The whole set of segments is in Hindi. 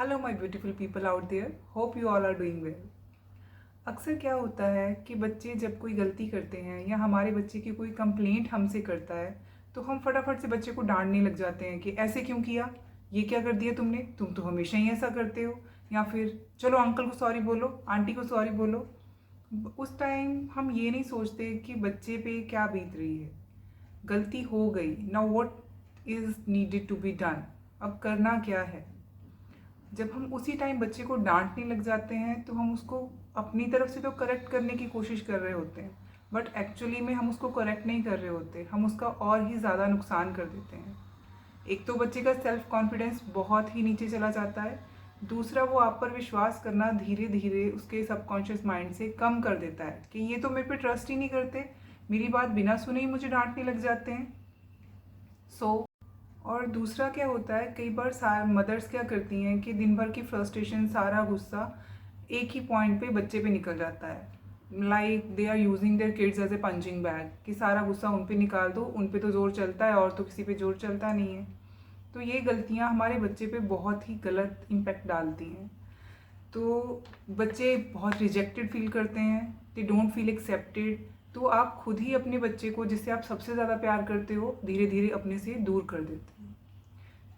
Hello my beautiful people out there, hope you all are doing well. अक्सर क्या होता है कि बच्चे जब कोई गलती करते हैं या हमारे बच्चे की कोई कंप्लेंट हमसे करता है तो हम फटाफट से बच्चे को डांटने लग जाते हैं कि ऐसे क्यों किया, ये क्या कर दिया तुमने, तुम तो हमेशा ही ऐसा करते हो। या फिर चलो अंकल को सॉरी बोलो, आंटी को सॉरी बोलो। उस टाइम हम ये नहीं सोचते कि बच्चे पे क्या बीत रही है। गलती हो गई, now what is needed to be done. अब करना क्या है। जब हम उसी टाइम बच्चे को डांटने लग जाते हैं तो हम उसको अपनी तरफ से तो करेक्ट करने की कोशिश कर रहे होते हैं, बट एक्चुअली में हम उसको करेक्ट नहीं कर रहे होते, हम उसका और ही ज़्यादा नुकसान कर देते हैं। एक तो बच्चे का सेल्फ कॉन्फिडेंस बहुत ही नीचे चला जाता है, दूसरा वो आप पर विश्वास करना धीरे धीरे उसके सबकॉन्शियस माइंड से कम कर देता है कि ये तो मेरे पे ट्रस्ट ही नहीं करते, मेरी बात बिना सुने ही मुझे डांटने लग जाते हैं। और दूसरा क्या होता है, कई बार मदर्स क्या करती हैं कि दिन भर की फ्रस्ट्रेशन, सारा गुस्सा एक ही पॉइंट पे बच्चे पे निकल जाता है। Like they are using their kids as a punching bag, कि सारा गुस्सा उन पे निकाल दो, उन पे तो जोर चलता है और तो किसी पे जोर चलता नहीं है। तो ये गलतियाँ हमारे बच्चे पे बहुत ही गलत इम्पैक्ट डालती हैं। तो बच्चे बहुत रिजेक्टेड फील करते हैं, दे डोंट फील एक्सेप्टेड। तो आप खुद ही अपने बच्चे को, जिससे आप सबसे ज़्यादा प्यार करते हो, धीरे धीरे अपने से दूर कर देते हैं।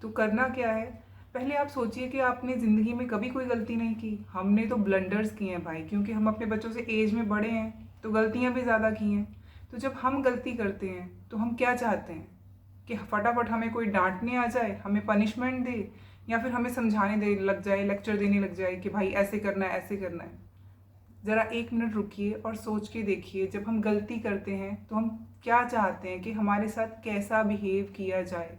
तो करना क्या है, पहले आप सोचिए कि आपने ज़िंदगी में कभी कोई गलती नहीं की। हमने तो ब्लंडर्स किए हैं भाई, क्योंकि हम अपने बच्चों से एज में बड़े हैं तो गलतियां भी ज़्यादा की हैं। तो जब हम गलती करते हैं तो हम क्या चाहते हैं कि फटाफट हमें कोई डांटने आ जाए, हमें पनिशमेंट दे, या फिर हमें समझाने दे लग जाए, लेक्चर देने लग जाए कि भाई ऐसे करना है, ऐसे करना है। ज़रा एक मिनट रुकिए और सोच के देखिए, जब हम गलती करते हैं तो हम क्या चाहते हैं कि हमारे साथ कैसा बिहेव किया जाए।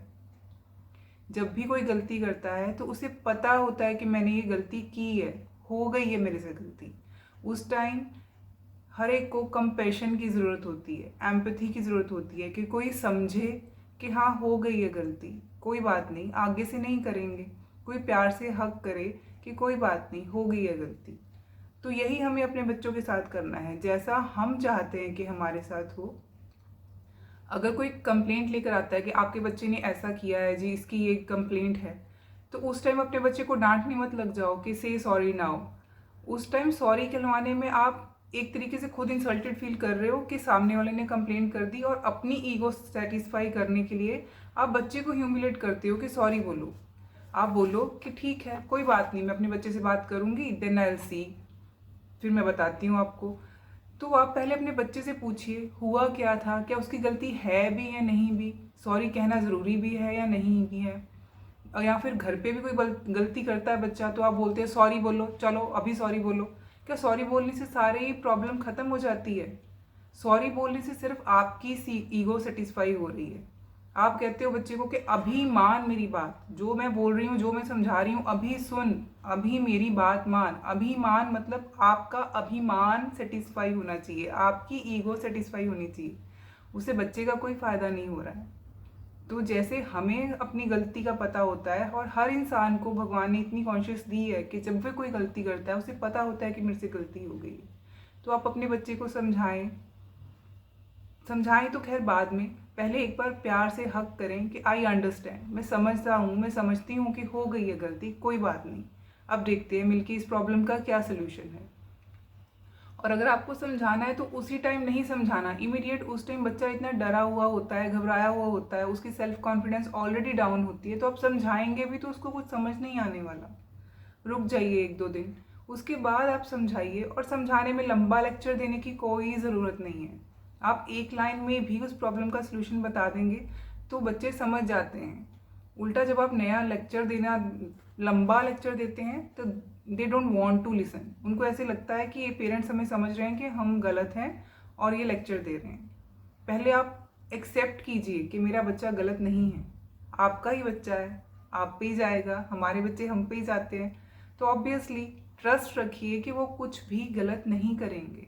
जब भी कोई गलती करता है तो उसे पता होता है कि मैंने ये गलती की है, हो गई है मेरे से गलती। उस टाइम हर एक को कंपैशन की ज़रूरत होती है, एम्पैथी की ज़रूरत होती है कि कोई समझे कि हाँ हो गई है गलती, कोई बात नहीं, आगे से नहीं करेंगे। कोई प्यार से हक करे कि कोई बात नहीं, हो गई है गलती। तो यही हमें अपने बच्चों के साथ करना है, जैसा हम चाहते हैं कि हमारे साथ हो। अगर कोई कंप्लेंट लेकर आता है कि आपके बच्चे ने ऐसा किया है जी, इसकी ये कंप्लेंट है, तो उस टाइम अपने बच्चे को डांटने मत लग जाओ कि से सॉरी नाउ। उस टाइम सॉरी कहलवाने में आप एक तरीके से खुद इंसल्टेड फील कर रहे हो कि सामने वाले ने कंप्लेंट कर दी, और अपनी ईगो सेटिस्फाई करने के लिए आप बच्चे को ह्यूमिलेट करते हो कि सॉरी बोलो। आप बोलो कि ठीक है, कोई बात नहीं, मैं अपने बच्चे से बात करूंगी, देन आई विल सी, फिर मैं बताती हूँ आपको। तो आप पहले अपने बच्चे से पूछिए हुआ क्या था, क्या उसकी गलती है भी या नहीं भी, सॉरी कहना ज़रूरी भी है या नहीं भी है। और या फिर घर पे भी कोई गलती करता है बच्चा तो आप बोलते हैं सॉरी बोलो, चलो अभी सॉरी बोलो। क्या सॉरी बोलने से सारी प्रॉब्लम ख़त्म हो जाती है? सॉरी बोलने से सिर्फ आपकी सी ईगो सेटिस्फाई हो रही है। आप कहते हो बच्चे को कि अभी मान मेरी बात, जो मैं बोल रही हूँ, जो मैं समझा रही हूँ, अभी सुन, अभी मेरी बात मान। अभी मान मतलब आपका अभिमान सेटिस्फाई होना चाहिए, आपकी ईगो सेटिस्फाई होनी चाहिए। उससे बच्चे का कोई फ़ायदा नहीं हो रहा है। तो जैसे हमें अपनी गलती का पता होता है, और हर इंसान को भगवान ने इतनी कॉन्शियस दी है कि जब भी कोई गलती करता है उसे पता होता है कि मेरे से गलती हो गई है। तो आप अपने बच्चे को समझाएं। समझाएं तो खैर बाद में, पहले एक बार प्यार से हक करें कि आई अंडरस्टैंड, मैं समझता हूँ, मैं समझती हूँ कि हो गई है गलती, कोई बात नहीं, अब देखते हैं मिलके इस प्रॉब्लम का क्या सोल्यूशन है। और अगर आपको समझाना है तो उसी टाइम नहीं समझाना इमीडिएट। उस टाइम बच्चा इतना डरा हुआ होता है, घबराया हुआ होता है, उसकी सेल्फ कॉन्फिडेंस ऑलरेडी डाउन होती है, तो आप समझाएंगे भी तो उसको कुछ समझ नहीं आने वाला। रुक जाइए एक दो दिन, उसके बाद आप समझाइए। और समझाने में लंबा लेक्चर देने की कोई ज़रूरत नहीं है। आप एक लाइन में भी उस प्रॉब्लम का सलूशन बता देंगे तो बच्चे समझ जाते हैं। उल्टा जब आप नया लेक्चर देना, लंबा लेक्चर देते हैं तो they don't want to listen. उनको ऐसे लगता है कि ये पेरेंट्स हमें समझ रहे हैं कि हम गलत हैं और ये लेक्चर दे रहे हैं। पहले आप एक्सेप्ट कीजिए कि मेरा बच्चा गलत नहीं है, आपका ही बच्चा है, आप पे ही जाएगा, हमारे बच्चे हम पे ही जाते हैं। तो ऑब्वियसली ट्रस्ट रखिए कि वो कुछ भी गलत नहीं करेंगे।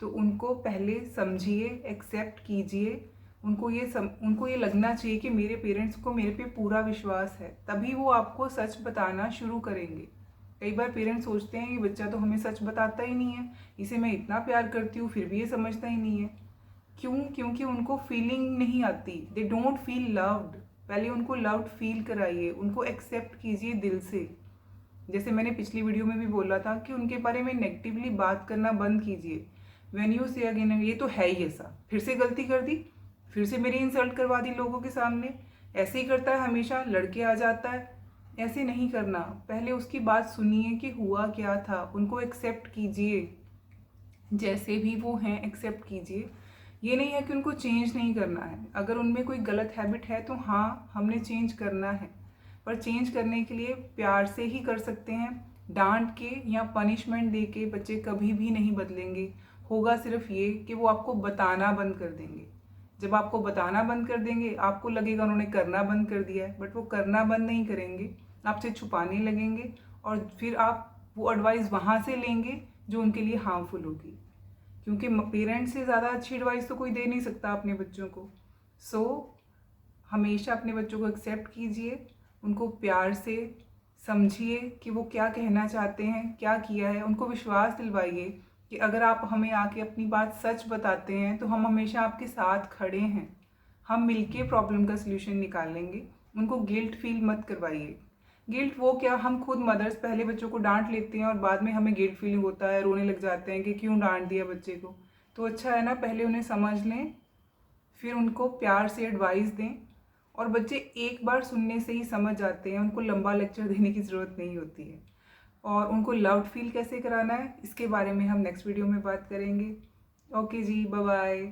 तो उनको पहले समझिए, एक्सेप्ट कीजिए। उनको ये लगना चाहिए कि मेरे पेरेंट्स को मेरे पे पूरा विश्वास है, तभी वो आपको सच बताना शुरू करेंगे। कई बार पेरेंट्स सोचते हैं कि बच्चा तो हमें सच बताता ही नहीं है, इसे मैं इतना प्यार करती हूँ फिर भी ये समझता ही नहीं है। क्यों? क्योंकि उनको फीलिंग नहीं आती, दे डोंट फील लव्ड। पहले उनको लव्ड फील कराइए, उनको एक्सेप्ट कीजिए दिल से। जैसे मैंने पिछली वीडियो में भी बोला था कि उनके बारे में नेगेटिवली बात करना बंद कीजिए। व्हेन यू से अगेन ये तो है ही ऐसा, फिर से गलती कर दी, फिर से मेरी इंसल्ट करवा दी लोगों के सामने, ऐसे ही करता है हमेशा, लड़के आ जाता है। ऐसे नहीं करना, पहले उसकी बात सुनिए कि हुआ क्या था, उनको एक्सेप्ट कीजिए, जैसे भी वो हैं एक्सेप्ट कीजिए। ये नहीं है कि उनको चेंज नहीं करना है, अगर उनमें कोई गलत हैबिट है तो हाँ हमने चेंज करना है, पर चेंज करने के लिए प्यार से ही कर सकते हैं। डांट के या पनिशमेंट दे के बच्चे कभी भी नहीं बदलेंगे। होगा सिर्फ ये कि वो आपको बताना बंद कर देंगे। जब आपको बताना बंद कर देंगे आपको लगेगा उन्होंने करना बंद कर दिया है, बट वो करना बंद नहीं करेंगे, आपसे छुपाने लगेंगे और फिर आप वो एडवाइस वहाँ से लेंगे जो उनके लिए हार्मफुल होगी, क्योंकि पेरेंट्स से ज़्यादा अच्छी एडवाइस तो कोई दे नहीं सकता अपने बच्चों को। सो हमेशा अपने बच्चों को एक्सेप्ट कीजिए, उनको प्यार से समझिए कि वो क्या कहना चाहते हैं, क्या किया है, उनको विश्वास दिलवाइए कि अगर आप हमें आके अपनी बात सच बताते हैं तो हम हमेशा आपके साथ खड़े हैं, हम मिलके प्रॉब्लम का सलूशन निकालेंगे। उनको गिल्ट फील मत करवाइए। गिल्ट वो क्या, हम खुद मदर्स पहले बच्चों को डांट लेते हैं और बाद में हमें गिल्ट फीलिंग होता है, रोने लग जाते हैं कि क्यों डांट दिया बच्चे को। तो अच्छा है ना, पहले उन्हें समझ लें, फिर उनको प्यार से एडवाइस दें। और बच्चे एक बार सुनने से ही समझ जाते हैं, उनको लंबा लेक्चर देने की ज़रूरत नहीं होती है। और उनको लव्ड फील कैसे कराना है इसके बारे में हम नेक्स्ट वीडियो में बात करेंगे। ओके जी, बाय बाय।